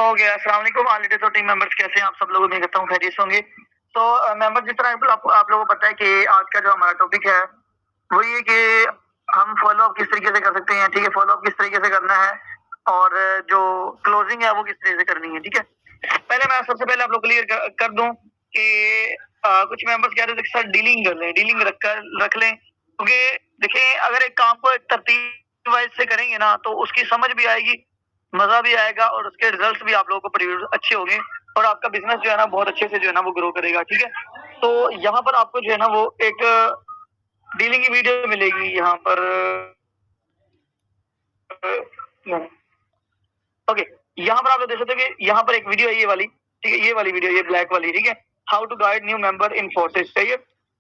Okay, अस्सलाम वालेकुम already तो टीम मेंबर्स कैसे हैं आप सब लोग? उम्मीद करता हूँ खैरियत से होंगे। तो मेंबर जिस तरह आप लोगों को पता है कि आज का जो हमारा टॉपिक है, वो ये कि हम फ़ॉलो अप किस तरीके से कर सकते हैं, ठीक है? फ़ॉलो अप किस तरीके से करना है और जो क्लोजिंग है वो किस तरीके से करनी है, ठीक है? पहले मैं सबसे पहले आप लोग क्लियर कर दूँ कि कुछ मेंबर्स कह रहे थे कि सर डीलिंग कर लें, डीलिंग रख लें। क्योंकि देखिए अगर एक काम को एक तरतीब वाइज़ से करेंगे ना तो उसकी समझ भी आएगी, मज़ा भी आएगा और उसके रिज़ल्ट्स भी आप लोगों को प्रोड्यूस अच्छे होंगे और आपका बिज़नेस जो है ना बहुत अच्छे से जो है ना वो ग्रो करेगा, ठीक है? तो यहाँ पर आपको जो है ना वो एक डीलिंग की वीडियो मिलेगी यहाँ पर ओके, यहाँ पर आप लोग देख सकते हो कि यहाँ पर एक वीडियो है ये वाली, ठीक है? ये वाली वीडियो, ये ब्लैक वाली, ठीक है? How to guide new member in forces, सही है?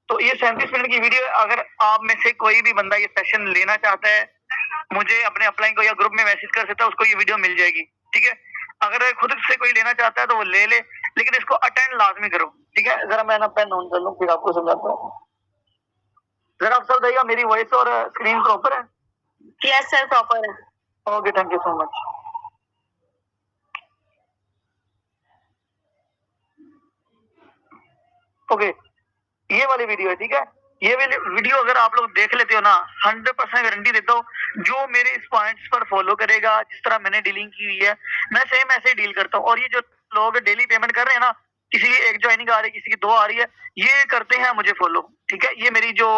तो ये 37 मिनट की वीडियो है। अगर आप में से कोई भी बंदा ये सेशन लेना चाहता है, मुझे अपने अपलाइन को या ग्रुप में मैसेज कर सकता है, उसको ये वीडियो मिल जाएगी, ठीक है? अगर खुद से कोई लेना चाहता है तो वो ले ले, लेकिन इसको अटेंड लाज़मी करो, ठीक है? ज़रा मैं ना पेन ऑन कर लूँ फिर आपको समझाता हूँ। ज़रा आप सब बताइएगा मेरी वॉइस और स्क्रीन प्रॉपर है? यस सर, प्रॉपर है। Okay, thank you so much. Okay, ये वाली वीडियो है, ठीक है? ये वाली वीडियो अगर आप लोग देख लेते हो ना, 100% गारंटी देता हूँ, जो मेरे इस पॉइंट्स पर फॉलो करेगा, जिस तरह मैंने डीलिंग की हुई है, मैं सेम ऐसे ही डील करता हूँ। और ये जो लोग डेली पेमेंट कर रहे हैं ना, किसी की 1 जॉइनिंग आ रही है, किसी की 2 आ रही है, ये करते हैं मुझे फॉलो, ठीक है? ये मेरी जो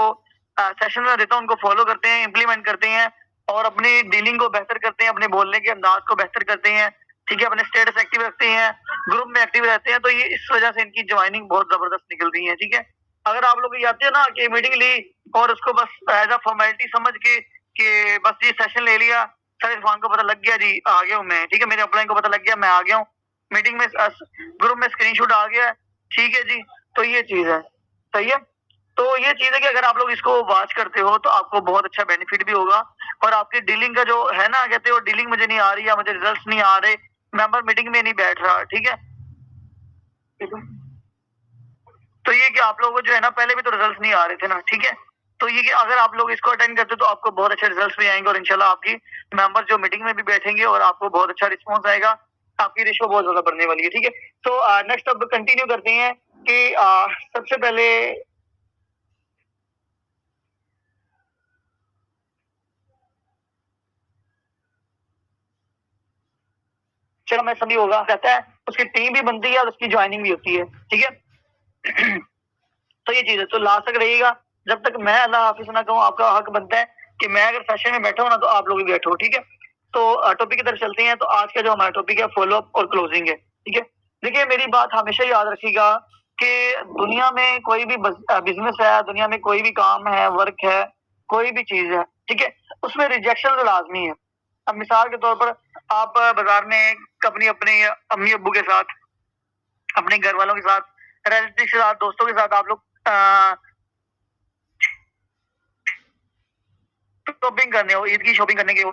सेशन में देता हूँ उनको फॉलो करते हैं, इम्प्लीमेंट करते हैं और अपनी डीलिंग को बेहतर करते हैं, अपने बोलने के अंदाज को बेहतर करते हैं, ठीक है? अपने स्टेटस एक्टिव रखते हैं, ग्रुप में एक्टिव रहते हैं, तो ये इस वजह से इनकी जॉइनिंग बहुत जबरदस्त निकल रही है, ठीक है? अगर आप लोग ये आते हैं ना कि मीटिंग ली और उसको बस एज अ फॉर्मेलिटी समझ के कि बस ये सेशन ले लिया, सर इरफान को पता लग गया जी आ गया हूँ मैं, ठीक है? मेरे अपलाइन को पता लग गया मैं आ गया हूँ, मीटिंग में ग्रुप में स्क्रीनशॉट आ गया है, ठीक है जी? तो ये चीज़ है, सही है? तो ये चीज़ है कि अगर आप लोग इसको वॉच करते हो तो आपको बहुत अच्छा बेनिफिट भी होगा और आपकी डीलिंग का जो है ना, कहते हो डीलिंग मुझे नहीं आ रही या मुझे रिजल्ट्स नहीं आ रहे, मेंबर मीटिंग में नहीं बैठ रहा, ठीक है? तो ये कि आप लोगों को जो है ना पहले भी तो रिजल्ट्स नहीं आ रहे थे ना, ठीक है? तो ये कि अगर आप लोग इसको अटेंड करते हो तो आपको बहुत अच्छे रिजल्ट्स भी आएँगे और इंशाल्लाह आपकी मेंबर जो मीटिंग में भी बैठेंगे और आपको बहुत अच्छा रिस्पॉन्स आएगा, आपकी रेशियो बहुत ज़्यादा बढ़ने वाली है, ठीक है? तो नेक्स्ट अब कंटिन्यू करते हैं कि सबसे पहले चलो मैं समझी होगा कहता है, उसकी टीम भी बनती है और उसकी जॉइनिंग भी होती है, ठीक है? तो ये चीज़ है, तो लास्ट तक रहिएगा, जब तक मैं अल्लाह हाफ़िज़ ना कहूँ, आपका हक बनता है कि मैं अगर सेशन में बैठा हूँ ना, तो आप लोग भी बैठो, ठीक है? तो टॉपिक की तरफ चलते हैं, तो आज का जो हमारा टॉपिक है फ़ॉलो अप और क्लोजिंग है, ठीक है? देखिए मेरी बात हमेशा याद रखिएगा कि दुनिया में कोई भी बिज़नेस है, दुनिया में कोई भी काम है, वर्क है, कोई भी चीज़ है, ठीक है? उसमें रिजेक्शन तो लाज़मी है। अब मिसाल के तौर पर आप बाज़ार में अपनी अम्मी-अब्बू के साथ, अपने घर वालों के साथ, रिलेटिव्स के साथ, दोस्तों के साथ आप लोग शॉपिंग करने हो, ईद की शॉपिंग करने गए हो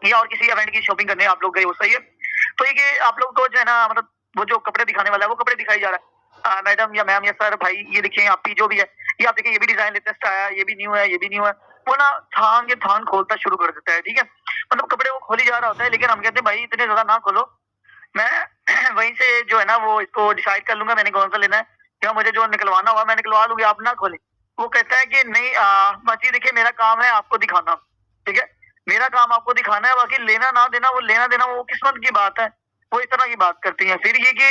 या और किसी इवेंट की शॉपिंग करने आप लोग गए हो, सही है? तो ये कि आप लोग को जो है ना मतलब वो जो कपड़े दिखाने वाला है, वो कपड़े दिखाई जा रहा है। मैडम या मैम या सर भाई ये देखिए आपकी जो भी है, ये आप देखिए ये भी डिज़ाइन लेटेस्ट आया है, ये भी न्यू है, ये भी न्यू है। वो ना थान के थान खोलता शुरू कर देता है, ठीक है? मतलब कपड़े वो खोली जा रहा होता है लेकिन हम कहते हैं भाई इतने ज़्यादा ना खोलो, मैं वहीं से जो है ना वो इसको डिसाइड कर लूँगा मैंने कौन-सा लेना है या मुझे जो निकलवाना होगा मैं निकलवा लूँगी, आप ना खोलें। वो कहता है कि नहीं बाकी देखिए मेरा काम है आपको दिखाना, ठीक है? मेरा काम आपको दिखाना है, बाकी लेना ना देना वो लेना देना वो किस्मत की बात है। वो इस तरह की बात करती हैं। फिर ये कि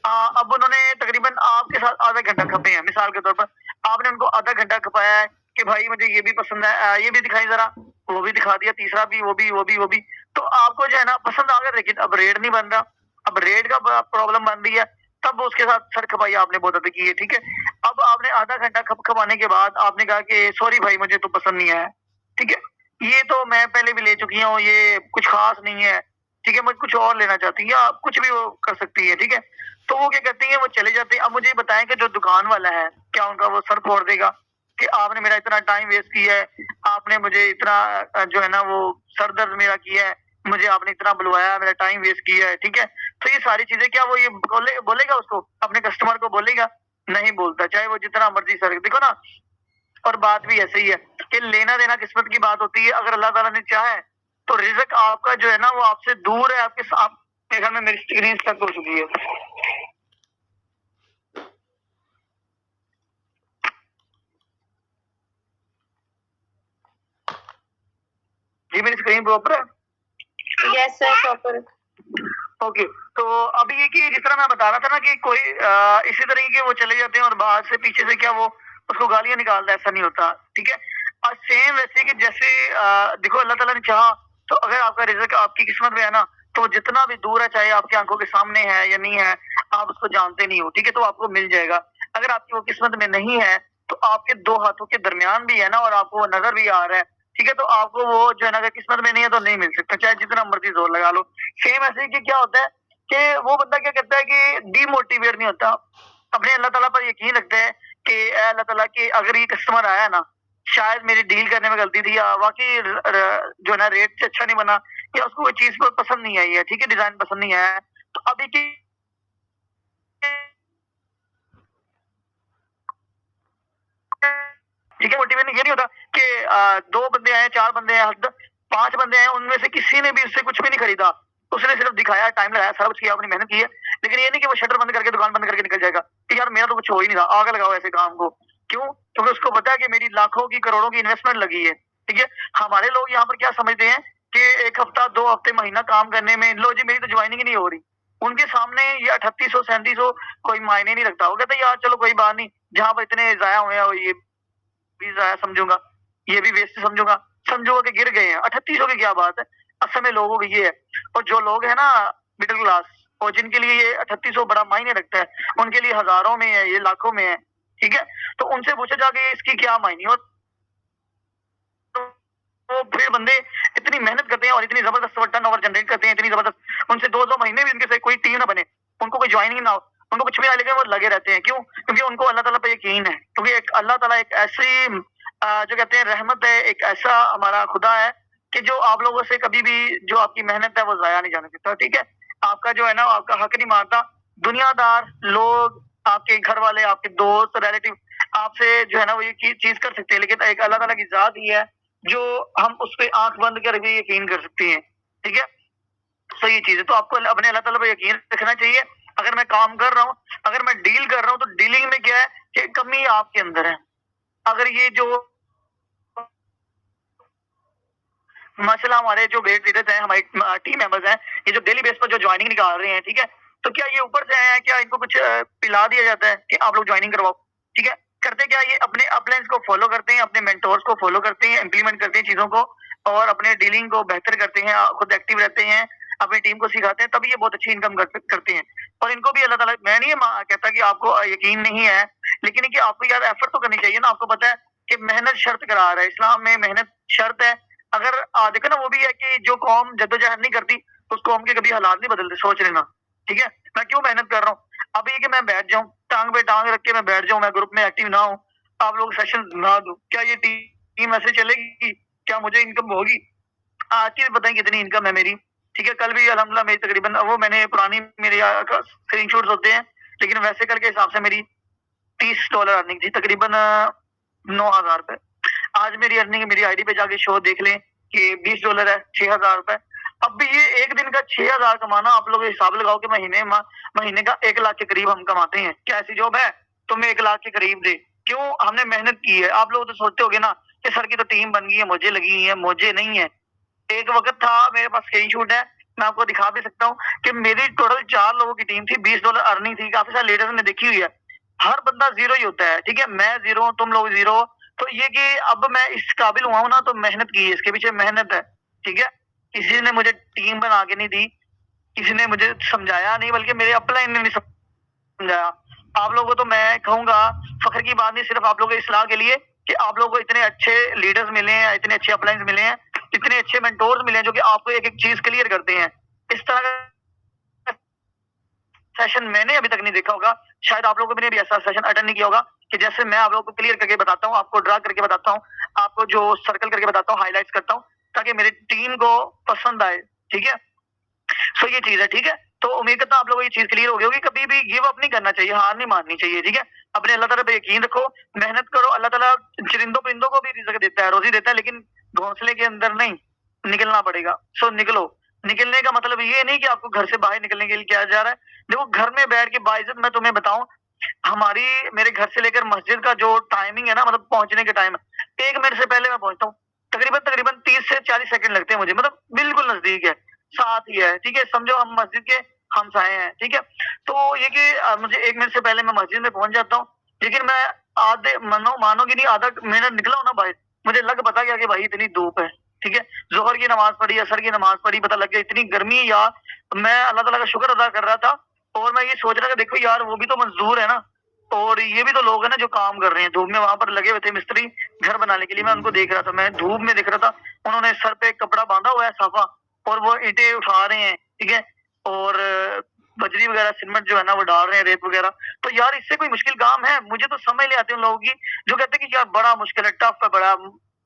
अब उन्होंने तकरीबन आपके साथ आधा घंटा खपे हैं, मिसाल के तौर पर आपने उनको आधा घंटा खपाया है कि भाई मुझे ये भी पसंद है ये भी दिखाई ज़रा, वो भी दिखा दिया, तीसरा भी, वो भी। तो आपको जो है ना पसंद आ गया लेकिन अब रेट नहीं बन रहा। अब रेट का प्रॉब्लम बन रही है, तब उसके साथ सर खपाई आपने बहुत ज़्यादा की है, ठीक है? अब आपने आधा घंटा खपाने के बाद आपने कहा कि सॉरी भाई मुझे तो पसंद नहीं आया, ठीक है? ये तो मैं पहले भी ले चुकी हूँ, ये कुछ ख़ास नहीं है, ठीक है? मुझे कुछ और लेना चाहती हैं या कुछ भी वो कर सकती है, ठीक है? तो वो क्या करती हैं, वो चले जाते हैं। अब मुझे बताएँ कि जो दुकान वाला है, क्या उनका वो सर फोड़ देगा कि आपने मेरा इतना टाइम वेस्ट किया है, आपने मुझे इतना जो है ना वो सर दर्द मेरा किया है, मुझे आपने इतना बुलवाया, मेरा टाइम वेस्ट किया है, ठीक है? तो ये सारी चीज़ें क्या वो ये बोलेगा उसको, अपने कस्टमर को बोलेगा? नहीं बोलता, चाहे वो जितना मर्ज़ी सर देखो ना। और बात भी ऐसे ही है कि लेना-देना किस्मत की बात होती है। अगर अल्लाह ताला ने चाहा है, तो रिज़्क आपका जो है ना वो आपसे दूर है, आपके साथ मेरे ख्याल में मेरी स्क्रीन स्टक हो चुकी है। जी मेरी स्क्रीन प्रॉपर है? Yes sir proper. ओके, तो अभी ये कि जिस तरह मैं बता रहा था ना कि कोई इसी तरीके के वो चले जाते हैं और बाहर से पीछे से क्या वो उसको गालियां निकालता है, ऐसा नहीं होता, ठीक है। और सेम वैसे कि जैसे देखो अल्लाह ताला ने चाहा तो अगर आपका रिज़्क आपकी किस्मत में है ना, तो जितना भी दूर है, चाहे आपकी आंखों के सामने है या नहीं है, आप उसको जानते नहीं हो, ठीक है, तो आपको मिल जाएगा। अगर आपकी वो किस्मत में नहीं है, तो आपके 2 हाथों के दरमियान भी है ना और आपको वो नज़र भी आ रहा है, ठीक है, तो आपको वो जो है ना अगर किस्मत में नहीं है तो नहीं मिल सकता, चाहे जितना मर्ज़ी ज़ोर लगा लो। सेम ऐसे ही कि क्या होता है कि वो बंदा क्या करता है कि डीमोटिवेट नहीं होता, अपने अल्लाह ताला पर यकीन रखता है कि ए अल्लाह ताला कि अगर ये कस्टमर आया ना, शायद मेरी डील करने में गलती थी या वाक़ई जो है ना रेट से अच्छा नहीं बना या उसको कोई चीज़ पसंद नहीं आई है, ठीक है, डिज़ाइन पसंद नहीं आया है। तो अभी की ठीक है, मोटिवेट ये नहीं होता कि 2 बंदे आए, 4 बंदे हैं, 5 बंदे हैं, उनमें से किसी ने भी उससे कुछ भी नहीं खरीदा। उसने सिर्फ दिखाया, टाइम लगाया, सारा कुछ किया, अपनी मेहनत की है। लेकिन ये नहीं कि वो शटर बंद करके, दुकान बंद करके निकल जाएगा कि यार मेरा तो कुछ हो ही नहीं रहा, आग लगाओ ऐसे काम को। क्यों? क्योंकि उसको पता है कि मेरी लाखों की, करोड़ों की इन्वेस्टमेंट लगी है, ठीक है? हमारे लोग यहाँ पर क्या समझते हैं कि 1 हफ्ता, 2 हफ्ते, महीना काम करने में, लो जी मेरी तो जॉइनिंग ही नहीं हो रही। उनके सामने ये 3800, 3700 कोई मायने नहीं रखता। वो कहते हैं यार चलो कोई बात नहीं, जहाँ पर इतने ज़ाया हुए हैं ये भी ज़ाया समझूंगा, ये भी वेस्ट समझूंगा, समझूंगा कि गिर गए हैं। 3800 की क्या बात है? असल में लोगों को ये है, और जो लोग हैं ना मिडिल क्लास और जिनके लिए ये 3800 बड़ा मायने रखता है, उनके लिए हजारों में है, ये लाखों में है, ठीक है? तो उनसे पूछा जाके इसकी क्या मायने, और तो फिर बंदे इतनी मेहनत करते हैं और इतनी जबरदस्त टर्नओवर जनरेट करते हैं, इतनी जबरदस्त, उनसे 2-2 महीने भी उनके से कोई टीम ना बने, उनको कोई ज्वाइनिंग ना हो, उनको कुछ भी ना लगे, वो लगे रहते हैं। क्यों? क्योंकि उनको अल्लाह ताला पे यकीन है, क्योंकि एक अल्लाह ताला एक ऐसी जो कहते हैं रहमत है, एक ऐसा हमारा खुदा है कि जो आप लोगों से कभी भी जो आपकी मेहनत है वो जाया नहीं जाने देता, ठीक है? आपका जो है ना आपका हक नहीं मारता। दुनियादार लोग, आपके घर वाले, आपके दोस्त, रिलेटिव आपसे जो है ना वो ये चीज कर सकते हैं, लेकिन एक अल्लाह ताला की जात ही है जो हम उस पे आंख बंद करके यकीन कर सकते हैं, ठीक है? तो ये चीज है, तो आपको अपने अल्लाह ताला पे यकीन रखना चाहिए। अगर मैं काम कर रहा हूँ, अगर मैं डील कर रहा हूँ, तो डीलिंग में क्या है कि कमी आपके अंदर है। अगर ये जो माशाल्लाह हमारे जो वेट लीडर्स हैं, हमारे टीम मेंबर्स हैं, ये जो डेली बेस पर जो ज्वाइनिंग निकाल रहे हैं, ठीक है, तो क्या ये ऊपर से आए हैं, क्या इनको कुछ पिला दिया जाता है कि आप लोग ज्वाइनिंग करवाओ, ठीक है? करते क्या, ये अपने अपलाइंस को फॉलो करते हैं, अपने मेंटोर्स को फॉलो करते हैं, इंप्लीमेंट करते हैं चीजों को और अपने डीलिंग को बेहतर करते हैं, खुद एक्टिव रहते हैं, अपनी टीम को सिखाते हैं, तभी ये बहुत अच्छी इनकम करते हैं। और इनको भी अल्लाह ताला, मैं नहीं कहता कि आपको यकीन नहीं है, लेकिन कि आपको यार एफर्ट तो करनी चाहिए ना। आपको पता है कि मेहनत शर्त करार है, इस्लाम में मेहनत शर्त है। अगर देखो ना, वो भी है कि जो कौम जद्दोजहद नहीं करती उस कौम के कभी हालात नहीं बदलते, सोच लेना, ठीक है? मैं क्यों मेहनत कर रहा हूँ? अभी कि मैं बैठ जाऊं, टांग पे टांग रख के मैं बैठ जाऊं, मैं ग्रुप में एक्टिव ना हूं, आप लोग सेशन ना दो, क्या ये टीम ऐसे चलेगी? क्या मुझे इनकम होगी? आज की बताएं कितनी इनकम है मेरी, ठीक है? कल भी अल्हम्दुलिल्लाह मेरी तकरीबन, वो मैंने पुरानी मेरे स्क्रीन शॉट्स होते हैं, लेकिन वैसे कल के हिसाब से मेरी $30 अर्निंग थी, तकरीबन 9,000 रुपए। आज मेरी अर्निंग मेरी आईडी पे जाके शो देख लें कि $20 है, 6,000 रुपए। अब भी ये एक दिन का 6,000 कमाना, आप लोग हिसाब लगाओ कि महीने का 1 लाख के करीब हम कमाते हैं। क्या ऐसी जॉब है तुम्हें 1 लाख के करीब दे? क्यों? हमने मेहनत की है। आप लोग तो सोचते होगे ना कि सर की तो टीम बन गई है, मुझे लगी है, मुझे नहीं है। एक वक्त था, मेरे पास स्क्रीनशॉट है, मैं आपको दिखा भी सकता हूँ कि मेरी टोटल 4 लोगों की टीम थी, $20 अर्निंग थी। काफी सारे लीडर्स ने देखी हुई है, हर बंदा जीरो ही होता है, ठीक है? मैं जीरो हूँ, तुम लोग जीरो हो। तो ये कि अब मैं इस काबिल हुआ हूँ ना, तो मेहनत की है, इसके पीछे मेहनत है, ठीक है? किसी ने मुझे टीम बना के नहीं दी, किसी ने मुझे समझाया नहीं, बल्कि मेरे अपलाइन ने नहीं समझाया। आप लोगों को तो मैं कहूंगा, फख्र की बात नहीं, सिर्फ आप लोगों की इस्लाह के लिए कि आप लोगों को इतने अच्छे लीडर्स मिले हैं, इतने अच्छे अपलाइंस मिले हैं, इतने अच्छे मेंटोर्स मिले हैं जो कि आपको एक एक चीज क्लियर करते हैं। इस तरह का सेशन मैंने अभी तक नहीं देखा होगा, शायद आप लोगों ने भी ऐसा सेशन अटेंड नहीं किया होगा कि जैसे मैं आप लोगों को क्लियर करके बताता हूँ, आपको ड्रा करके बताता हूँ, आपको जो सर्कल करके बताता हूँ, हाईलाइट्स करता हूँ, ताकि मेरी टीम को पसंद आए, ठीक है? सो ये चीज है, ठीक है? तो उम्मीद करता हूँ आप लोगों को ये चीज क्लियर हो गई होगी। कभी भी गिव अप नहीं करना चाहिए, हार नहीं माननी चाहिए, ठीक है? अपने अल्लाह ताला पे यकीन रखो, मेहनत करो। अल्लाह ताला चरिंदों परिंदों को भी रिज़्क देता है, रोजी देता है, लेकिन घोंसले के अंदर नहीं, निकलना पड़ेगा। सो निकलो, निकलने का मतलब ये नहीं कि आपको घर से बाहर निकलने के लिए किया जा रहा है। देखो घर में बैठ के बाइज्जत मैं तुम्हें बताऊँ, हमारी मेरे घर से लेकर मस्जिद का जो टाइमिंग है ना, मतलब पहुँचने के टाइम 1 मिनट से पहले मैं पहुँचता हूँ। तकरीबन 30 से 40 सेकंड लगते हैं मुझे, मतलब बिल्कुल नज़दीक है, साथ ही है, ठीक है? समझो हम मस्जिद के हमसाए हैं, ठीक है? तो ये कि मुझे 1 मिनट से पहले मैं मस्जिद में पहुँच जाता हूँ, लेकिन मैं आधे मानोगे नहीं, आधा मिनट निकला हूँ ना बाहर, मुझे लग पता गया कि भाई इतनी धूप है, ठीक है? ज़ोहर की नमाज़ पढ़ी, असर की नमाज़ पढ़ी, पता लग गया इतनी गर्मी है यार। मैं अल्लाह ताला का शुक्र अदा कर रहा था और मैं ये सोच रहा था देखो यार वो भी तो मज़दूर है ना, और ये भी तो लोग हैं ना जो काम कर रहे हैं धूप में, वहाँ पर लगे हुए थे मिस्त्री घर बनाने के लिए। मैं उनको देख रहा था, मैं धूप में देख रहा था, उन्होंने सर पे कपड़ा बांधा हुआ है साफा और वो ईंटें उठा रहे हैं, ठीक है? और बजरी वगैरह सीमेंट जो है ना वो डाल रहे हैं, रेत वगैरह। तो यार इससे कोई मुश्किल काम है? मुझे तो समझ नहीं आती उन लोगों की जो कहते हैं कि यार बड़ा मुश्किल है, टफ है, बड़ा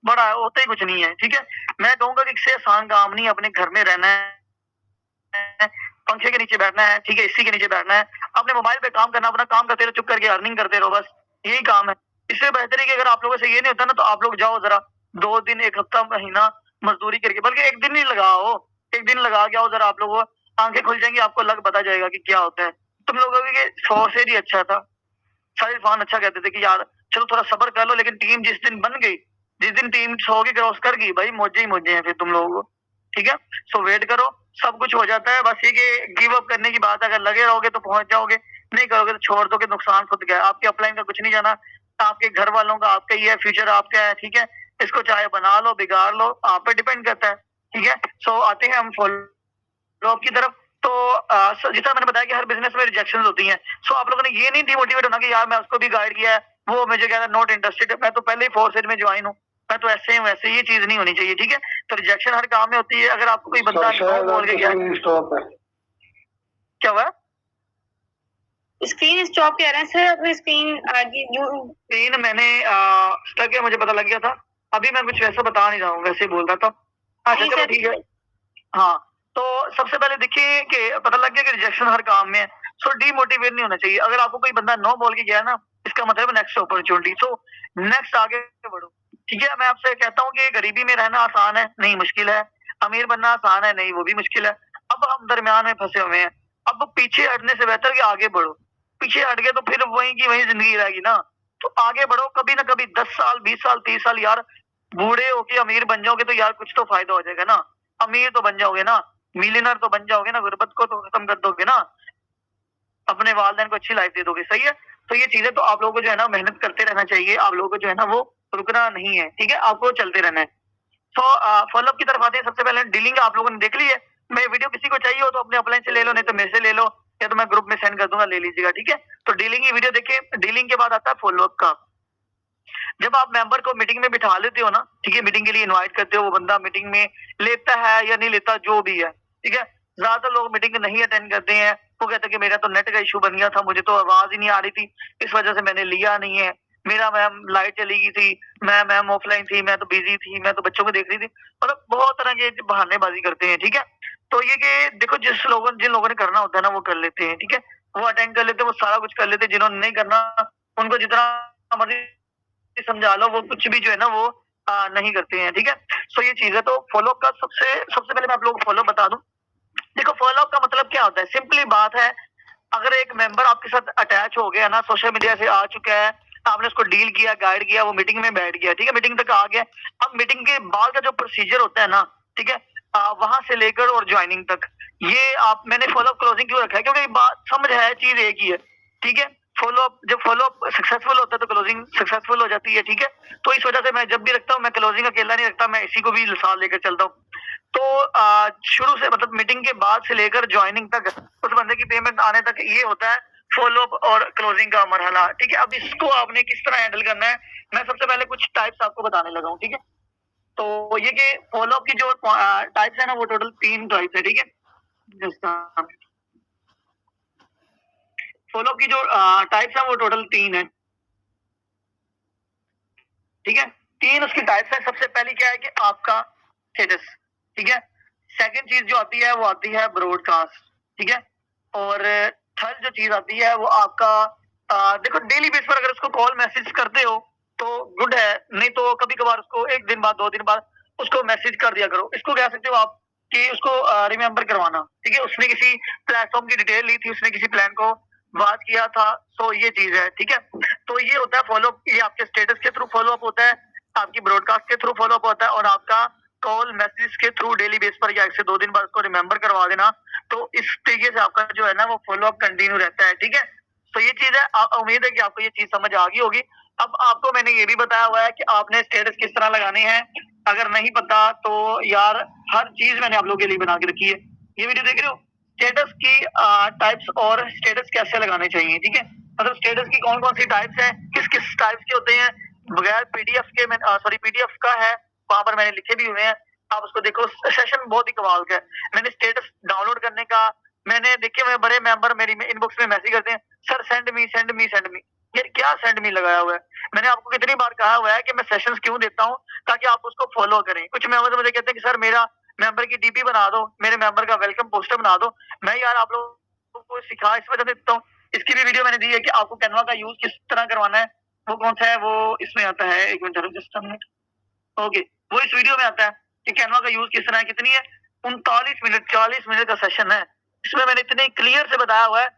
बड़ा है, होता ही कुछ नहीं है, ठीक है? मैं कहूँगा कि इससे आसान काम नहीं है अपने घर में रहना है, पंखे के नीचे बैठना है, ठीक है? एसी के नीचे बैठना है, अपने मोबाइल पे काम करना, अपना काम करते रहो, चुप करके अर्निंग करते रहो, बस यही काम है। इससे बेहतर है कि अगर आप लोगों से ये नहीं होता ना, तो आप लोग जाओ ज़रा 2 दिन, 1 हफ्ता, महीना मज़दूरी करके, बल्कि 1 दिन ही लगाओ, 1 दिन लगा के आओ ज़रा, आप लोगों को आँखें खुल जाएँगी, आपको लग पता जाएगा कि क्या होता है। तुम लोगों के 100 से भी अच्छा था। साहिल खान अच्छा कहते थे कि यार चलो थोड़ा सब्र कर लो, लेकिन टीम जिस दिन बन गई, जिस दिन टीम 100 की क्रॉस कर गई, भाई मौजे ही मौजे हैं फिर तुम लोगों को, ठीक है? सो वेट करो, सब कुछ हो जाता है, बस ये कि गिव अप करने की बात है, अगर लगे रहोगे तो पहुँच जाओगे, नहीं करोगे तो छोड़ दोगे, नुकसान खुद का है, आपके अपलाइन का कुछ नहीं जाना, आपके घर वालों का आपका ही है, फ्यूचर आपका है, ठीक है? इसको चाहे बना लो, बिगाड़ लो, आप पे डिपेंड करता है, ठीक है? सो आते हैं हम फॉलो की तरफ। तो जैसा मैंने बताया कि हर बिज़नेस में रिजेक्शंस होती हैं। सो आप लोगों ने ये नहीं डिमोटिवेट होना कि यार मैं उसको भी गाइड किया है, वो मुझे कह रहा है नॉट इंटरेस्टेड, मैं तो पहले ही फोर्सेज में ज्वाइन हूँ, मैं तो ऐसे हूँ वैसे, ये चीज़ नहीं होनी चाहिए, ठीक है? तो रिजेक्शन हर काम में होती है, अगर आपको कोई बंदा नो बोल के गया, स्टॉप है। क्या हुआ? स्क्रीन स्टॉप कह रहे हैं सर, अपनी स्क्रीन आगे जो स्क्रीन मैंने स्टक है, मुझे पता लग गया था। अभी मैं कुछ वैसा बता नहीं रहा हूँ, वैसे ही बोल रहा था। अच्छा नहीं चलो सर। ठीक है। हाँ, तो सबसे पहले देखिए कि पता लग गया कि रिजेक्शन हर काम में है, सो डीमोटिवेट नहीं होना चाहिए। अगर आपको कोई बंदा नो बोल के गया ना, इसका मतलब नेक्स्ट अपॉर्चुनिटी, सो नेक्स्ट आगे बढ़ो, ठीक है? मैं आपसे कहता हूँ कि गरीबी में रहना आसान है, नहीं मुश्किल है। अमीर बनना आसान है, नहीं वो भी मुश्किल है। अब हम दरमियान में फंसे हुए हैं, अब पीछे हटने से बेहतर कि आगे बढ़ो। पीछे हट गए तो फिर वहीं की वहीं जिंदगी रहेगी ना, तो आगे बढ़ो, कभी ना कभी 10 साल, 20 साल, 30 साल यार बूढ़े होके अमीर बन जाओगे तो यार कुछ तो फायदा हो जाएगा ना, अमीर तो बन जाओगे ना, मिलियनर तो बन जाओगे ना, गुर्बत को तो खत्म कर दोगे ना, अपने वालिदैन को अच्छी लाइफ दे दोगे, सही है? तो ये चीजें तो आप लोगों को जो है ना मेहनत करते रहना चाहिए, आप लोगों को जो है ना वो रुकना नहीं है, ठीक है? आपको चलते रहना है। तो फॉलोअप की तरफ आते हैं। सबसे पहले डीलिंग आप लोगों ने देख ली है। मैं वीडियो किसी को चाहिए हो तो अपने अपलाइन से ले लो, नहीं तो मेरे से ले लो, या तो मैं ग्रुप में सेंड कर दूंगा, ले लीजिएगा, ठीक है? तो डीलिंग की वीडियो देखिए। डीलिंग के बाद आता है फॉलोअप का। जब आप मेंबर को मीटिंग में बिठा लेते हो ना, ठीक है, मीटिंग के लिए इनवाइट करते हो, वो बंदा मीटिंग में लेता है या नहीं लेता, जो भी है, ठीक है? ज्यादातर लोग मीटिंग नहीं अटेंड करते हैं, वो कहते हैं कि मेरा तो नेट का इशू बन गया था, मुझे तो आवाज ही नहीं आ रही थी, इस वजह से मैंने लिया नहीं है, मेरा मैम लाइट चली गई थी, मैं मैम ऑफलाइन थी, मैं तो बिजी थी, मैं तो बच्चों को देख रही थी, मतलब बहुत तरह के बहानेबाजी करते हैं, ठीक है? तो ये कि देखो जिन लोगों ने करना होता है ना वो कर लेते हैं, ठीक है? वो अटेंड कर लेते हैं, वो सारा कुछ कर लेते हैं। जिन्होंने नहीं करना उनको जितना मर्जी समझा लो, वो कुछ भी जो है ना वो नहीं करते हैं, ठीक है? सो ये चीज है। तो फॉलो का सबसे सबसे पहले मैं आप लोगों को फॉलो बता दूं। देखो फॉलो का मतलब क्या होता है, सिंपली बात है, अगर एक मेंबर आपके साथ अटैच हो गया ना, सोशल मीडिया से आ चुका है, आपने उसको डील किया, गाइड किया, वो मीटिंग में बैठ गया, ठीक है, मीटिंग तक आ गया, अब मीटिंग के बाद का जो प्रोसीजर होता है ना, ठीक है, वहां से लेकर और ज्वाइनिंग तक, ये आप मैंने फॉलो क्लोजिंग क्यों रखा है, क्योंकि बात समझ है, चीज एक ही है, ठीक है? फॉलो अप, जब फॉलो अप सक्सेसफुल होता है तो क्लोजिंग सक्सेसफुल हो जाती है, ठीक है? तो इस वजह से मैं जब भी रखता हूँ, मैं क्लोजिंग अकेला नहीं रखता, मैं इसी को भी साथ लेकर चलता हूँ। तो शुरू से मतलब मीटिंग के बाद से लेकर ज्वाइनिंग तक, उस बंदे की पेमेंट आने तक, ये होता है फॉलो अप और क्लोजिंग का मरहला, ठीक है? अब इसको आपने किस तरह हैंडल करना है, मैं सबसे पहले कुछ टाइप्स आपको बताने लगा हूँ, ठीक है? तो ये कि फॉलो अप की जो टाइप्स है ना, वो टोटल 3 टाइप्स है, ठीक है? फॉलो अप की जो टाइप्स है वो टोटल 3 है, ठीक है? 3 उसकी टाइप्स है। सबसे पहली क्या है कि आपका स्टेटस, ठीक है? सेकंड चीज जो आती है वो आती है ब्रॉडकास्ट, ठीक है? और थर्ड जो चीज आती है वो आपका देखो डेली बेस पर अगर उसको कॉल मैसेज करते हो तो गुड है, नहीं तो कभी कभार उसको 1 दिन बाद 2 दिन बाद उसको मैसेज कर दिया करो। इसको कह सकते हो आप कि उसको रिमेम्बर करवाना, ठीक है। उसने किसी प्लेटफॉर्म की डिटेल ली थी, उसने किसी प्लान को बात किया था, तो ये चीज है, ठीक है। तो ये होता है फॉलो, ये आपके स्टेटस के थ्रू फॉलो अप होता है, आपकी ब्रॉडकास्ट के थ्रू फॉलो अप होता है, और आपका कॉल मैसेज के थ्रू डेली बेस पर या 1 से 2 दिन बाद उसको रिमेम्बर करवा देना। तो इस तरीके से आपका जो है ना वो फॉलो अप कंटिन्यू रहता है, ठीक है। तो ये चीज है, उम्मीद है कि आपको ये चीज समझ आ गई होगी। अब आपको मैंने ये भी बताया हुआ है कि आपने स्टेटस किस तरह लगाने हैं। अगर नहीं पता तो यार हर चीज मैंने आप लोगों के लिए बना के रखी है। ये वीडियो देख रहे हो, स्टेटस की टाइप्स और स्टेटस कैसे लगाने चाहिए, ठीक है। मतलब स्टेटस की कौन कौन सी टाइप्स है, किस किस टाइप्स के होते हैं, बगैर पीडीएफ के, सॉरी पीडीएफ का है, वहां पर मैंने लिखे भी हुए हैं, आप उसको देखो। सेशन बहुत ही कमाल का है। मैंने स्टेटस डाउनलोड करने का, मैंने देखे हुए बड़े मेंबर मेरी इनबॉक्स में मैसेज करते हैं, sir send me send me send me. यार क्या सेंड मी लगाया हुआ है? मैंने आपको कितनी बार कहा हुआ है कि मैं सेशंस क्यों देता हूँ, ताकि आप उसको फॉलो करें। कुछ मेंबर मुझे कहते हैं कि सर मेरा मेंबर की डीपी बना दो, मेरे मेंबर का वेलकम पोस्टर बना दो। मैं यार आप लोगों को सिखा इस वजह से देता हूँ। इसकी भी वीडियो मैंने दी है कि आपको कैनवा का यूज किस तरह करवाना है। वो कौन सा है, वो इसमें आता है, एक minute just a minute. Okay, वो इस वीडियो में आता है कि कैनवा का यूज किस तरह है। कितनी है, 39 मिनट 40 मिनट का सेशन है। इसमें मैंने इतने क्लियर से बताया हुआ है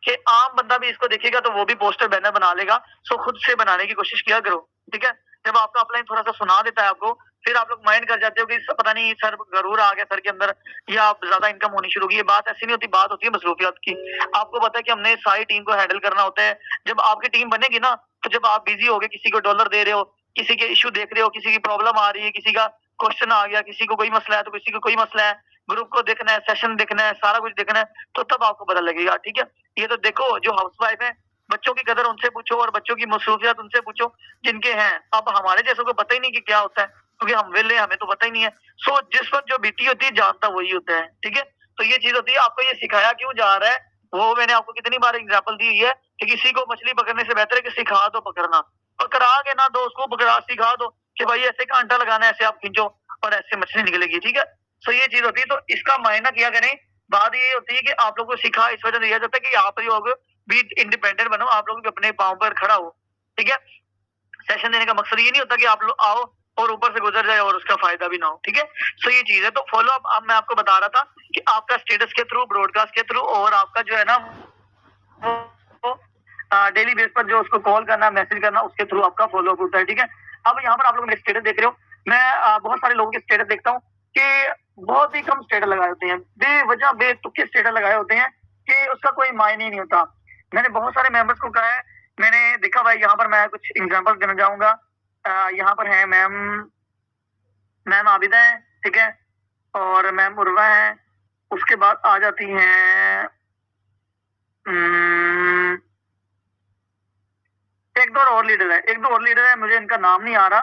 कि आम बंदा भी इसको देखेगा तो वो भी पोस्टर बैनर बना लेगा। सो खुद से बनाने की कोशिश किया करो, ठीक है। जब आपका अपलाइन थोड़ा सा सुना देता है आपको, फिर आप लोग माइंड कर जाते हो कि पता नहीं सर जरूर आ गया सर के अंदर, या ज्यादा इनकम होनी शुरू की। ये बात ऐसी नहीं होती, बात होती है मसरूफियत की। आपको पता है कि हमने सारी टीम को हैंडल करना होता है। जब आपकी टीम बनेगी ना, तो जब आप बिजी हो गए, किसी को डॉलर दे रहे हो, किसी के इशू देख रहे हो, किसी की प्रॉब्लम आ रही है, किसी का क्वेश्चन आ गया, किसी को कोई मसला है तो किसी को कोई मसला है, ग्रुप को देखना है, सेशन देखना है, सारा कुछ देखना है, तो तब आपको पता लगेगा, ठीक है। ये तो देखो जो हाउसवाइफ है, बच्चों की कदर उनसे पूछो और बच्चों की मसरूफियत उनसे पूछो जिनके हैं। अब हमारे जैसों को पता ही नहीं कि क्या होता है, क्योंकि हम वेले, हमें तो पता ही नहीं है। सो जिस वक्त जो बीटी होती है जानता वही होता है, ठीक है। तो ये चीज होती है। आपको ये सिखाया क्यों जा रहा है, वो मैंने आपको कितनी बार एग्जाम्पल दी है कि किसी को मछली पकड़ने से बेहतर है कि सिखा दो पकड़ना। पकड़ा के ना दो उसको, पकड़ा सिखा दो कि भाई ऐसे कांटा लगाना है, ऐसे आप खींचो और ऐसे मछली निकलेगी, ठीक है। सो ये चीज होती है। तो इसका मायना किया करें। बात ये होती है कि आप लोगों को सिखा इस वजह से दिया जाता है कि आप लोग भी इंडिपेंडेंट बनो, आप लोग भी अपने पांव पर खड़ा हो, ठीक है। सेशन देने का मकसद ये नहीं होता कि आप लोग आओ और ऊपर से गुजर जाए और उसका फायदा भी ना हो, ठीक है। सो ये चीज है। तो फॉलो अप अब मैं आपको बता रहा था कि आपका स्टेटस के थ्रू, ब्रॉडकास्ट के थ्रू, और आपका जो है ना वो डेली बेस पर जो उसको कॉल करना, मैसेज करना, उसके थ्रू आपका फॉलो अप होता है, ठीक है। अब यहाँ पर आप लोग मेरे स्टेटस देख रहे हो। मैं बहुत सारे लोगों के स्टेटस देखता हूँ कि बहुत ही कम स्टेटस लगाए होते हैं, बेवजह बेतुके स्टेटस लगाए होते हैं कि उसका कोई मायने नहीं होता। मैंने बहुत सारे मेंबर्स को कहा है, मैंने देखा भाई, यहाँ पर मैं कुछ एग्जांपल देना चाहूंगा। यहाँ पर है मैम आबिदा है, ठीक है, और मैम उर्वा है। उसके बाद आ जाती हैं एक दो और लीडर है, मुझे इनका नाम नहीं आ रहा,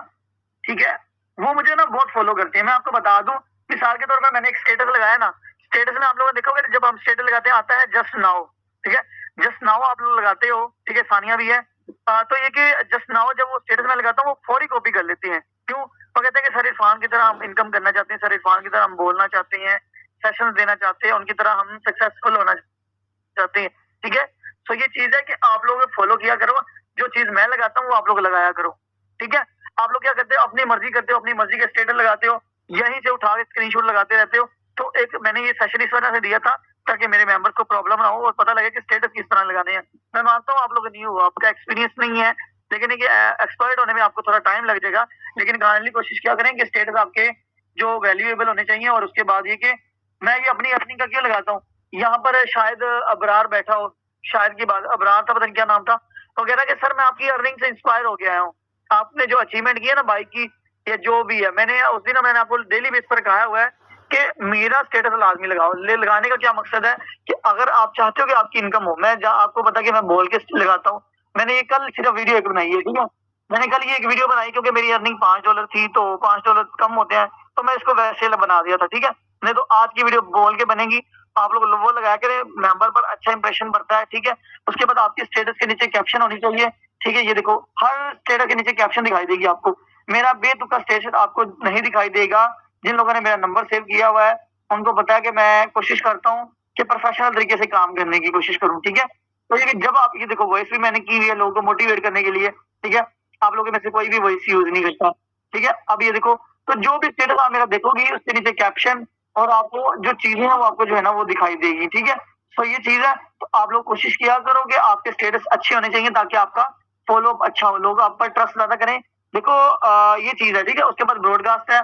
ठीक है। वो मुझे ना बहुत फॉलो करते हैं। मैं आपको बता दूं, मिसाल के तौर पर मैंने एक स्टेटस लगाया ना, स्टेटस में आप लोगों ने देखोगे जब हम स्टेटस लगाते हैं आता है जस्ट नाउ, ठीक है। जस्ट नाउ आप लोग लगाते हो, ठीक है, सानिया भी है। तो ये कि जस्ट नाउ जब वो स्टेटस में लगाता हूँ वो फौरी कॉपी कर लेते हैं। क्यों? वो कहते हैं कि सर इरफान की तरह हम इनकम करना चाहते हैं, सर इरफान की तरह हम बोलना चाहते हैं, सेशन देना चाहते हैं, उनकी तरह हम सक्सेसफुल होना चाहते हैं, ठीक है। तो ये चीज है कि आप लोग फॉलो किया करो, जो चीज मैं लगाता हूँ वो आप लोग लगाया करो, ठीक है। आप लोग क्या करते हो, अपनी मर्जी करते हो, अपनी मर्जी के स्टेटस लगाते हो, यहीं से उठा के स्क्रीनशॉट लगाते रहते हो। तो एक मैंने ये सेशन इस वजह से दिया था ताकि मेरे मेंबर को प्रॉब्लम ना हो और पता लगे कि स्टेटस किस तरह लगाने हैं। मैं मानता हूँ आप लोग न्यू हो, आपका एक्सपीरियंस नहीं है, लेकिन एक्सपर्ट होने में आपको थोड़ा टाइम लग जाएगा। लेकिन काइंडली कोशिश क्या करें कि स्टेटस आपके जो वैल्यूएबल होने चाहिए। और उसके बाद ये कि मैं ये अपनी अर्निंग का क्यों लगाता हूँ, यहाँ पर शायद अबरार बैठा हो, शायद की बात अबरार था, पता नहीं क्या नाम था, तो कह रहा कि सर मैं आपकी अर्निंग से इंस्पायर हो गया हूँ, आपने जो अचीवमेंट की है ना बाइक की या जो भी है, मैंने उस दिन मैंने आपको डेली बेस पर कहा हुआ है कि मेरा स्टेटस लाजमी लगाओ। लगाने का क्या मकसद है कि अगर आप चाहते हो कि आपकी इनकम हो, मैं आपको पता कि मैं बोल के लगाता हूँ। मैंने ये कल सिर्फ वीडियो एक बनाई है, ठीक है। मैंने कल ये एक वीडियो बनाई क्योंकि मेरी अर्निंग $5 थी, तो $5 कम होते हैं, तो मैं इसको वैसे बना दिया था, ठीक है। नहीं तो आज की वीडियो बोल के बनेगी, आप लोग वो लगा के मेंबर पर अच्छा इंप्रेशन बढ़ता है, ठीक है। उसके बाद आपके स्टेटस के नीचे कैप्शन होनी चाहिए, ठीक है। ये देखो हर स्टेटस के नीचे कैप्शन दिखाई देगी आपको। मेरा बेतुका स्टेटस आपको नहीं दिखाई देगा। जिन लोगों ने मेरा नंबर सेव किया हुआ है उनको पता है कि मैं कोशिश करता हूँ कि प्रोफेशनल तरीके से काम करने की कोशिश करूँ, ठीक है। तो ये जब आप ये देखो वॉइस भी मैंने की हुई है लोगों को मोटिवेट करने के लिए, ठीक है। आप लोगों में से कोई भी वॉइस यूज नहीं करता, ठीक है। अब ये देखो तो जो भी स्टेटस आप मेरा देखोगी उसके नीचे कैप्शन और आपको जो चीजें हैं वो आपको जो है ना वो दिखाई देगी, ठीक है। तो ये चीज है, तो आप लोग कोशिश किया करो कि आपके स्टेटस अच्छे होने चाहिए ताकि आपका फॉलो अप अच्छा हो, लोग आप पर ट्रस्ट ज्यादा करें। देखो ये चीज है, ठीक है। उसके बाद ब्रॉडकास्ट है।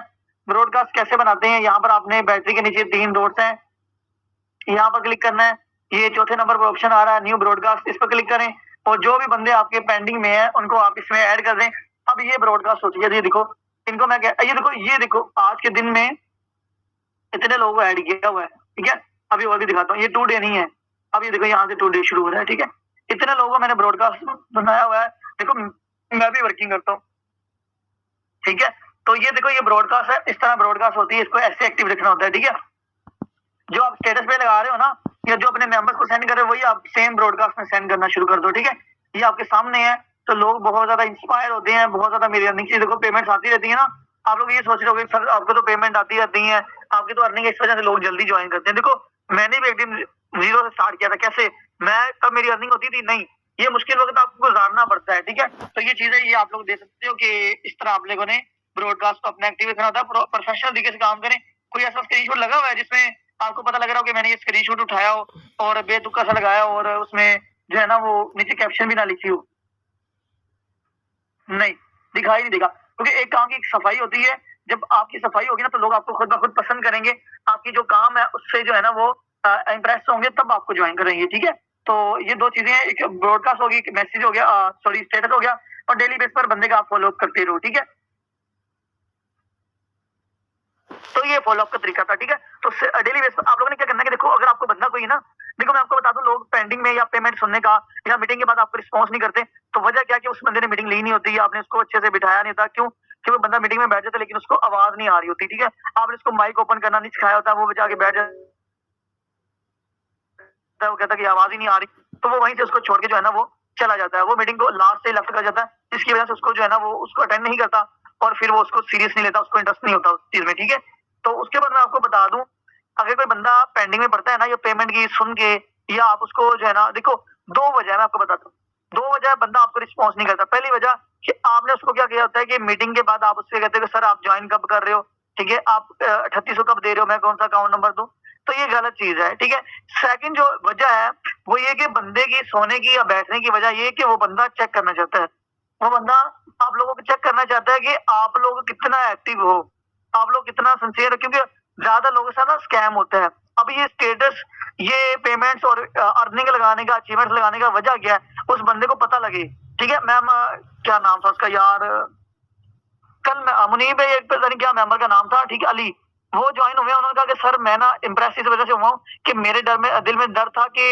ब्रॉडकास्ट कैसे बनाते हैं, यहाँ पर आपने बैटरी के नीचे 3 डॉट्स हैं, यहाँ पर क्लिक करना है। ये चौथे नंबर पर ऑप्शन आ रहा है न्यू ब्रॉडकास्ट, इस पर क्लिक करें और जो भी बंदे आपके पेंडिंग में है उनको आप इसमें ऐड कर दें। अब ये ब्रॉडकास्ट हो चुकी है, ये देखो इनको मैं ये देखो आज के दिन में इतने लोगों को ऐड किया हुआ है, ठीक है। अभी और भी दिखाता हूँ, ये 2 डे नहीं है, अब ये देखो यहाँ से 2 डे शुरू हो रहा है, ठीक है। इतने लोगों को मैंने ब्रॉडकास्ट बनाया हुआ है, देखो मैं भी वर्किंग करता हूँ, ठीक है। तो ये देखो ये ब्रॉडकास्ट है, इस तरह ब्रॉडकास्ट होती है, इसको ऐसे एक्टिव रखना होता है, ठीक है। जो आप स्टेटस पे लगा रहे हो ना या जो अपने मेंबर्स को सेंड कर रहे हो वही आप सेम ब्रॉडकास्ट में सेंड करना शुरू कर दो, ठीक है। ये आपके सामने है, तो लोग बहुत ज्यादा इंस्पायर होते हैं, बहुत ज्यादा मेरी अर्निंग से देखो पेमेंट्स आती रहती है ना। आप लोग ये सोच रहे हो सर आपको तो पेमेंट आती रहती है, आपकी तो अर्निंग, इस वजह से लोग जल्दी ज्वाइन करते हैं। देखो मैंने भी एक दिन 0 से स्टार्ट किया था, कैसे मैं तब मेरी अर्निंग होती थी नहीं, ये मुश्किल वक्त आपको गुजारना पड़ता है, ठीक है। तो ये चीज है, ये आप लोग देख सकते हो कि इस तरह आप लोगों ने ब्रॉडकास्ट को अपना एक्टिव रखना होता है, प्रोफेशनल तरीके से काम करें। कोई ऐसा स्क्रीनशॉट लगा हुआ है जिसमें आपको पता लग रहा हो कि मैंने ये स्क्रीनशॉट उठाया हो और बेतुका सा लगाया हो और उसमें जो है ना वो नीचे कैप्शन भी ना लिखी हो? नहीं, दिखाई नहीं देगा, क्योंकि एक काम की सफाई होती है। जब आपकी सफाई होगी ना तो लोग आपको खुद ब खुद पसंद करेंगे, आपकी जो काम है उससे जो है ना वो इम्प्रेस होंगे, तब आपको ज्वाइन करेंगे, ठीक है। तो ये 2 चीजें हैं, एक ब्रॉडकास्ट होगी, एक मैसेज हो गया, सॉरी स्टेटस हो गया, और डेली बेस पर बंदे का आप फॉलो करते रहो, ठीक है। तो ये फॉलो अप का तरीका था, ठीक है। तो डेली बेस पर आप लोगों ने क्या करना है कि देखो अगर आपको बंदा कोई ना, देखो मैं आपको बता दूं, लोग पेंडिंग में या पेमेंट सुनने का या मीटिंग के बाद आपको रिस्पॉन्स नहीं करते, तो वजह क्या कि उस बंदे ने मीटिंग ली नहीं होती या आपने उसको अच्छे से बिठाया नहीं था। क्यों? कि वो बंदा मीटिंग में बैठ जाता लेकिन उसको आवाज नहीं आ रही होती, ठीक है। आपने उसको माइक ओपन करना नहीं सिखाया होता, वो जाके बैठ जाता, वो कहता कि आवाज ही नहीं आ रही, तो वो वहीं से उसको छोड़ के जो है ना वो चला जाता है, वो मीटिंग को लास्ट से लेफ्ट कर जाता है, जिसकी वजह से उसको जो है ना वो उसको अटेंड नहीं करता और फिर वो उसको सीरियस नहीं लेता, उसको इंटरेस्ट नहीं होता उस चीज में, ठीक है। तो उसके बाद मैं आपको बता दूं, अगर कोई बंदा पेंडिंग में पड़ता है ना या पेमेंट की सुन के, या आप उसको जो है ना, देखो 2 वजह मैं आपको बताता हूँ, 2 वजह बंदा आपको रिस्पॉन्स नहीं करता। पहली वजह कि आपने उसको क्या किया होता है कि मीटिंग के बाद आप उससे कहते हो सर आप ज्वाइन कब कर रहे हो, ठीक है, आप 3800 कब दे रहे हो, मैं कौन सा अकाउंट नंबर दूं, तो ये गलत चीज है, ठीक है। सेकंड जो वजह है वो ये कि बंदे की सोने की या बैठने की वजह ये कि वो बंदा चेक करना चाहता है, वो बंदा आप लोगों को चेक करना चाहता है कि आप लोग कितना एक्टिव हो, आप लोग कितना सिंसियर हो, क्योंकि ज्यादा लोगों से ना स्कैम होता है। अब ये स्टेटस, ये पेमेंट्स और अर्निंग लगाने का, अचीवमेंट लगाने का वजह क्या है, उस बंदे को पता लगे, ठीक है। मैम क्या नाम था उसका यार, कल मुनीब है, एक पता नहीं क्या मेंबर का नाम था, ठीक है, अली, वो ज्वाइन हुए, उन्होंने कहा कि सर मैं ना इम्प्रेस इस वजह से हुआ हूँ कि मेरे दिल में डर था कि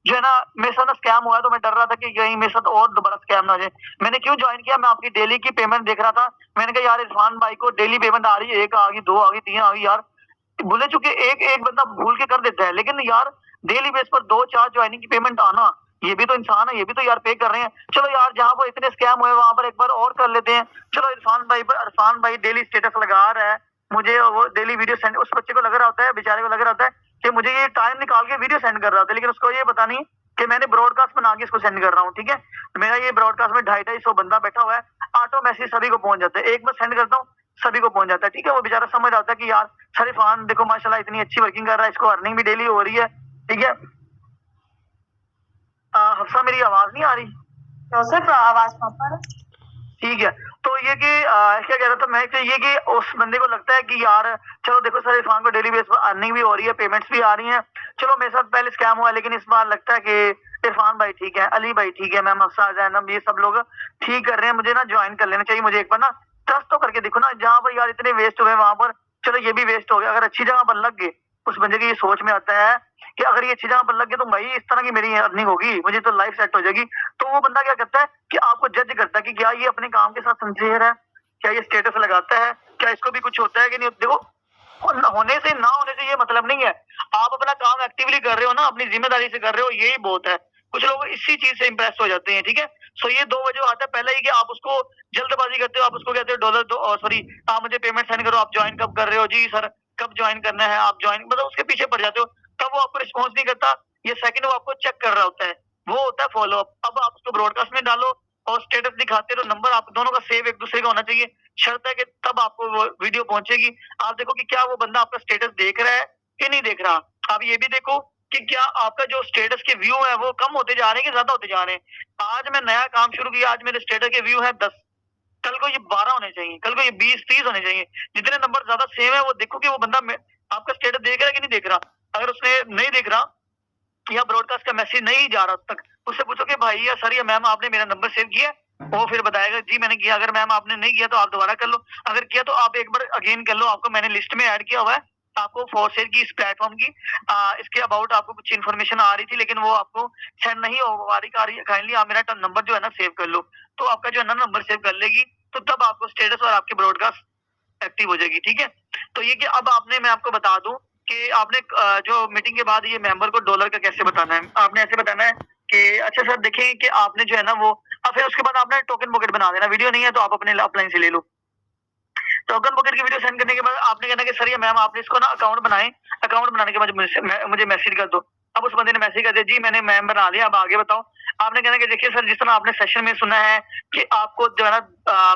जो है ना मेरे साथ ना स्कैम हुआ है, तो मैं डर रहा था कि कहीं मेरे साथ और दोबारा स्कैम ना हो जाए। मैंने क्यों ज्वाइन किया, मैं आपकी डेली की पेमेंट देख रहा था, मैंने कहा यार इरफान भाई को डेली पेमेंट आ रही है, 1 आ गई, 2 आ गई, 3 आ गई, यार भूले चुके एक एक बंदा भूल के कर देता है, लेकिन यार डेली बेस पर 2-4 ज्वाइनिंग की पेमेंट आना, ये भी तो इंसान है, ये भी तो यार पे कर रहे हैं। चलो यार जहां पर इतने स्कैम हुए वहां पर एक बार और कर लेते हैं। चलो इरफान भाई डेली स्टेटस लगा रहा है, मुझे वो डेली वीडियो सेंड, उस बच्चे को लग रहा होता है, बेचारे को लग रहा होता है कि मुझे ये टाइम निकाल के वीडियो सेंड कर रहा होता है, लेकिन उसको ये पता नहीं कि मैंने ब्रॉडकास्ट बना के इसको सेंड कर रहा हूँ, ठीक है। मेरा ये ब्रॉडकास्ट में 250-250 बंदा बैठा हुआ है, ऑटो मैसेज सभी को पहुंच जाता है, एक बार सेंड करता हूँ सभी को पहुंच जाता है, ठीक है। वो बेचारा समझ रहा होता है कि यार सर इरफान देखो माशाल्लाह इतनी अच्छी वर्किंग कर रहा है, इसको अर्निंग भी डेली हो रही है, ठीक है। हफ्सा मेरी आवाज नहीं आ रही? तो सर आवाज प्रॉपर है। ठीक है। तो ये कि क्या कह रहा था मैं कि ये कि उस बंदे को लगता है कि यार चलो देखो सर इरफान को डेली बेस पर अर्निंग भी हो रही है, पेमेंट्स भी आ रही हैं, चलो मेरे साथ पहले स्कैम हुआ लेकिन इस बार लगता है कि इरफान भाई ठीक है, अली भाई ठीक है, मैम हफ्सा जैनब ये सब लोग ठीक कर रहे हैं, मुझे ना ज्वाइन कर लेना चाहिए, मुझे एक बार ना ट्रस्ट तो करके देखो ना, जहाँ पर यार इतने वेस्ट हुए वहां पर चलो ये भी वेस्ट हो गया, अगर अच्छी जगह पर लग गए, उस बंदे की ये सोच में आता है कि अगर ये अच्छी जगह पर लग गए तो भाई इस तरह की मेरी अर्निंग होगी, मुझे तो लाइफ सेट हो जाएगी। तो वो बंदा क्या करता है कि आपको जज करता है कि क्या ये अपने काम के साथ सिंसियर है, क्या ये स्टेटस लगाता है, क्या इसको भी कुछ होता है कि नहीं। देखो होने से ना होने से ये मतलब नहीं है, आप अपना काम एक्टिवली कर रहे हो ना, अपनी जिम्मेदारी से कर रहे हो, यही बहुत है। कुछ लोग इसी चीज से इंप्रेस हो जाते हैं, ठीक है। सो ये 2 वजह आता है, पहला ये कि आप उसको जल्दबाजी करते हो, आप उसको कहते हो डॉलर दो, सॉरी आप मुझे पेमेंट सेंड करो, आप ज्वाइन कब कर रहे हो, जी सर कब ज्वाइन करना है, आप ज्वाइन मतलब उसके पीछे पड़ जाते हो, तब वो आपको रिस्पॉन्स नहीं करता। ये सेकंड वो आपको चेक कर रहा होता है, वो होता है फॉलो अप। अब आप उसको ब्रॉडकास्ट में डालो और स्टेटस दिखाते रहो, नंबर आप दोनों का सेव एक दूसरे का होना चाहिए, शर्त है कि तब आपको वो वीडियो पहुंचेगी। आप देखो कि क्या वो बंदा आपका स्टेटस देख रहा है कि नहीं देख रहा। आप ये भी देखो कि क्या आपका जो स्टेटस के व्यू है वो कम होते जा रहे हैं कि ज्यादा होते जा रहे हैं। आज मैं नया काम शुरू किया, आज मेरे स्टेटस के व्यू है 10, कल को ये 12 होने चाहिए, कल को ये 20-30 होने चाहिए। जितने नंबर ज्यादा सेम है वो देखो कि वो बंदा आपका स्टेटस देख रहा है कि नहीं देख रहा। अगर उसने नहीं देख रहा या ब्रॉडकास्ट का मैसेज नहीं जा रहा तक, उससे पूछो कि भाई या सर या मैम आपने मेरा नंबर सेव किया। वो फिर बताएगा जी मैंने किया। अगर मैम आपने नहीं किया तो आप दोबारा कर लो, अगर किया तो आप एक बार अगेन कर लो। आपको मैंने लिस्ट में ऐड किया हुआ है। आपको फॉर सेल की इस प्लेटफॉर्म की इसके अबाउट आपको कुछ इन्फॉर्मेशन आ रही थी लेकिन वो आपको सेंड नहीं हो रही। काइंडली आप मेरा नंबर जो है ना सेव कर लो। तो आपका जो है ना नंबर सेव कर लेगी तो तब आपको स्टेटस और आपके ब्रॉडकास्ट एक्टिव हो जाएगी। ठीक है, तो ये कि अब आपने, मैं आपको बता दूं कि आपने जो मीटिंग के बाद ये मेंबर को डॉलर का कैसे बताना है। आपने ऐसे बताना है कि अच्छा सर देखें कि आपने जो है ना वो, फिर उसके बाद आपने टोकन पॉकेट बना देना। वीडियो नहीं है तो आप अपने अपलाइन से ले लो। टोकन पॉकेट की वीडियो सेंड करने के बाद आपने कहना कि सर या मैम आपने इसको ना अकाउंट बनाए, अकाउंट बनाने के बाद मुझे मैसेज कर दो। अब उस बंदे ने मैसेज कर दिया जी मैंने मैम बना लिया, अब आगे बताओ। आपने कहना कि देखिए सर जिस तरह आपने सेशन में सुना है कि आपको जो है ना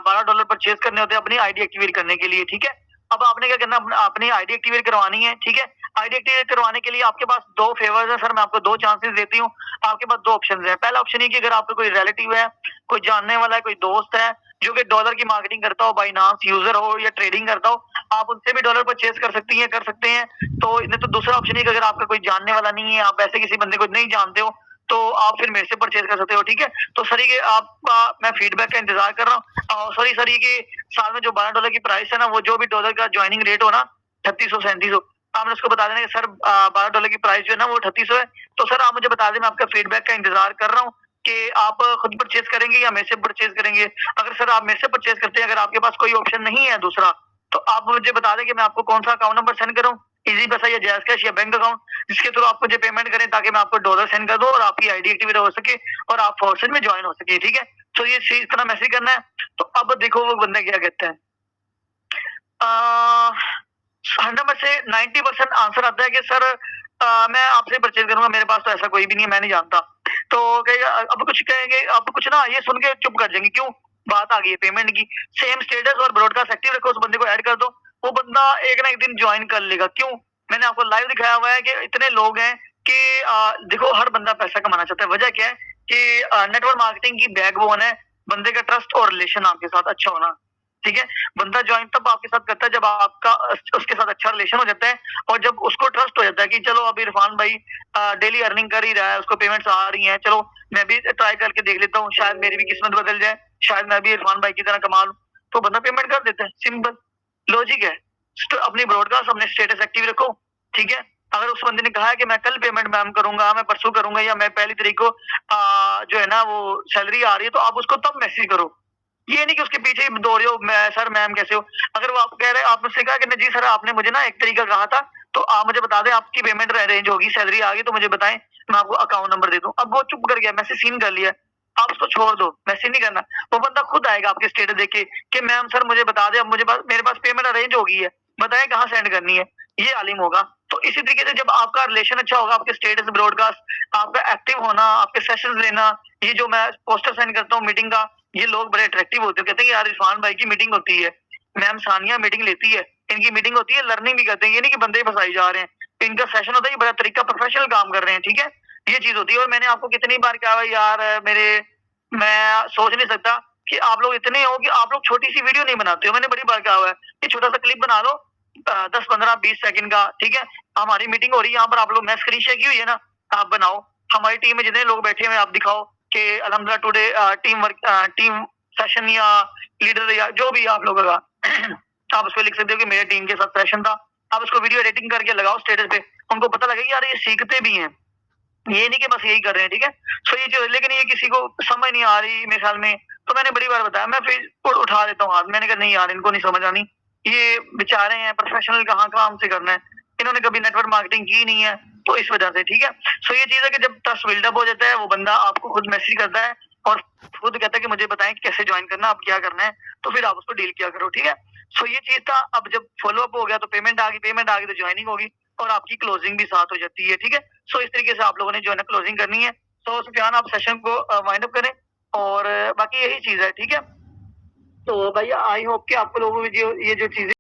$12 परचेज करने होते हैं अपनी आईडी एक्टिवेट करने के लिए। ठीक है, अब आपने क्या करना, अपनी आईडी एक्टिवेट करवानी है। ठीक है, आईडी एक्टिवेट करवाने के लिए आपके पास 2 फेवर्स है सर, मैं आपको 2 चांसेस देती हूँ। आपके पास 2 ऑप्शन है। पहला ऑप्शन ये कि अगर आपका कोई रिलेटिव है, कोई जानने वाला है, कोई दोस्त है जो कि डॉलर की मार्केटिंग करता हो, बाइनांस यूजर हो या ट्रेडिंग करता हो, आप उनसे भी डॉलर परचेज कर सकती हैं, कर सकते हैं। तो नहीं तो दूसरा ऑप्शन है कि अगर आपका कोई जानने वाला नहीं है, आप ऐसे किसी बंदे को नहीं जानते हो, तो आप फिर मेरे से परचेज कर सकते हो। ठीक है, तो सर ये आपका मैं फीडबैक का इंतजार कर रहा हूँ। सॉरी सर, ये कि साल में जो $12 की प्राइस है ना, वो जो भी डॉलर का ज्वाइनिंग रेट हो ना 3600-3700, आपने उसको बता देना कि सर $12 की प्राइस जो है ना वो 3800 है। तो सर आप मुझे बता दें, मैं आपका फीडबैक का इंतजार कर रहा हूँ कि आप खुद परचेज करेंगे या मेरे से परचेज करेंगे। अगर सर आप मेरे से परचेज करते हैं, अगर आपके पास कोई ऑप्शन नहीं है दूसरा, तो आप मुझे बता दें कि मैं आपको कौन सा अकाउंट नंबर सेंड करूं, इजी पैसा या जैज कैश या बैंक अकाउंट, जिसके थ्रू आप मुझे पेमेंट करें ताकि मैं आपको डॉलर सेंड कर दूं और आपकी आईडी एक्टिवेट हो सके और आप फॉर्सेज में ज्वाइन हो सके। ठीक है, तो ये इस तरह मैसेज करना है। तो अब देखो वो बंदा क्या कहते हैं। 100 में से 90% आंसर आता है कि सर मैं आपसे परचेज करूंगा, मेरे पास तो ऐसा कोई भी नहीं है, मैं नहीं जानता। तो कहेगा, अब कुछ कहेंगे, अब कुछ ना ये सुन के चुप कर जाएंगे, क्यों, बात आ गई है पेमेंट की। सेम स्टेटस और ब्रॉडकास्ट एक्टिव रखो, उस बंदे को ऐड कर दो, वो बंदा एक ना एक दिन ज्वाइन कर लेगा। क्यों, मैंने आपको लाइव दिखाया हुआ है कि इतने लोग हैं कि देखो हर बंदा पैसा कमाना चाहता है। वजह क्या है कि नेटवर्क मार्केटिंग की बैकबोन है बंदे का ट्रस्ट और रिलेशन आपके साथ अच्छा होना। ठीक है, बंदा ज्वाइन तब आपके साथ करता है जब आपका उसके साथ अच्छा रिलेशन हो जाता है और जब उसको ट्रस्ट हो जाता है कि चलो अब इरफान भाई डेली अर्निंग कर ही रहा है, उसको पेमेंट्स आ रही हैं, चलो मैं भी ट्राई करके देख लेता हूँ, शायद मेरी भी किस्मत बदल जाए, शायद मैं भी इरफान भाई की तरह कमा लूं। तो बंदा पेमेंट कर देता है, सिंपल लॉजिक है। अपनी ब्रॉडकास्ट, अपने स्टेटस एक्टिव रखो। ठीक है, अगर उस बंदे ने कहा है कि मैं कल पेमेंट मैम करूंगा, मैं परसों करूंगा या मैं 1 तारीख को जो है ना वो सैलरी आ रही है, तो आप उसको तब मैसेज करो। ये नहीं कि उसके पीछे ही दौड़े हो, मैं सर मैम कैसे हो। अगर वो आप कह रहे हैं, आप मुझसे कहा कि जी सर आपने मुझे ना 1 तारीख कहा था, तो आप मुझे बता दें आपकी पेमेंट रेंज होगी, सैलरी आ गई तो मुझे बताएं, मैं आपको अकाउंट नंबर दे दूं। अब वो चुप कर गया, मैसेज सीन कर लिया, आप उसको छोड़ दो, मैसेज नहीं करना। वो बंदा खुद आएगा आपके स्टेटस देख के कि मैम सर मुझे बता दें, अब मेरे पास पेमेंट अरेंज हो गई है, बताएं कहाँ सेंड करनी है, ये आलिम होगा। तो इसी तरीके से जब आपका रिलेशन अच्छा होगा, आपके स्टेटस ब्रॉडकास्ट, आपका एक्टिव होना, आपके सेशंस लेना, ये जो मैं पोस्टर सेंड करता हूँ मीटिंग का, ये लोग बड़े अट्रैक्टिव होते हैं, कहते हैं यार इरफान भाई की मीटिंग होती है, मैम सानिया मीटिंग लेती है, इनकी मीटिंग होती है, लर्निंग भी करते हैं। ये नहीं कि बंदे फंसाई जा रहे हैं, इनका सेशन होता है, ये बड़ा तरीका प्रोफेशनल काम कर रहे हैं। ठीक है, ये चीज होती है। और मैंने आपको कितनी बार कहा है यार, मैं सोच नहीं सकता कि आप लोग इतने हो कि आप लोग छोटी सी वीडियो नहीं बनाते हो। मैंने बड़ी बार कहा हुआ है कि छोटा सा क्लिप बना लो 10-15-20 सेकंड का। ठीक है, हमारी मीटिंग हो रही है यहाँ पर, आप लोग, मैं स्क्रीन शेयर की हुई है ना, आप बनाओ, हमारी टीम में जितने लोग बैठे हुए आप दिखाओ कि अल्हम्दुलिल्लाह टुडे टीम सेशन या लीडर या जो भी आप लोगों का आप उसको लिख सकते हो कि मेरे टीम के साथ सेशन था। आप उसको वीडियो एडिटिंग करके लगाओ स्टेटस पे, उनको पता लगेगा यार ये सीखते भी हैं, ये नहीं कि बस यही कर रहे हैं। ठीक है, सो ये जो, लेकिन ये किसी को समझ नहीं आ रही मेरे ख्याल में। तो मैंने बड़ी बार बताया, मैं फिर उठा देता हूँ हाथ, मैंने कहा नहीं यार इनको नहीं समझ आनी, ये बेचारे हैं प्रोफेशनल, कहाँ काम से करना है, इन्होंने कभी नेटवर्क मार्केटिंग की नहीं है, तो इस वजह से। ठीक है, सो ये चीज है कि जब ट्रस्ट बिल्डअप हो जाता है, वो बंदा आपको खुद मैसेज करता है और खुद कहता है कि मुझे बताएं कैसे ज्वाइन करना, आप क्या करना है, तो फिर आप उसको डील किया करो। ठीक है, सो ये चीज था। अब जब फॉलो अप हो गया तो पेमेंट आ गई, पेमेंट आ गई तो ज्वाइनिंग होगी और आपकी क्लोजिंग भी साथ हो जाती है। ठीक है, सो इस तरीके से आप लोगों ने जो है ना क्लोजिंग करनी है। तो सुफियान आप सेशन को वाइंड अप करें और बाकी यही चीज है। ठीक है, तो भैया आई होप कि आपको लोगों को ये जो चीजें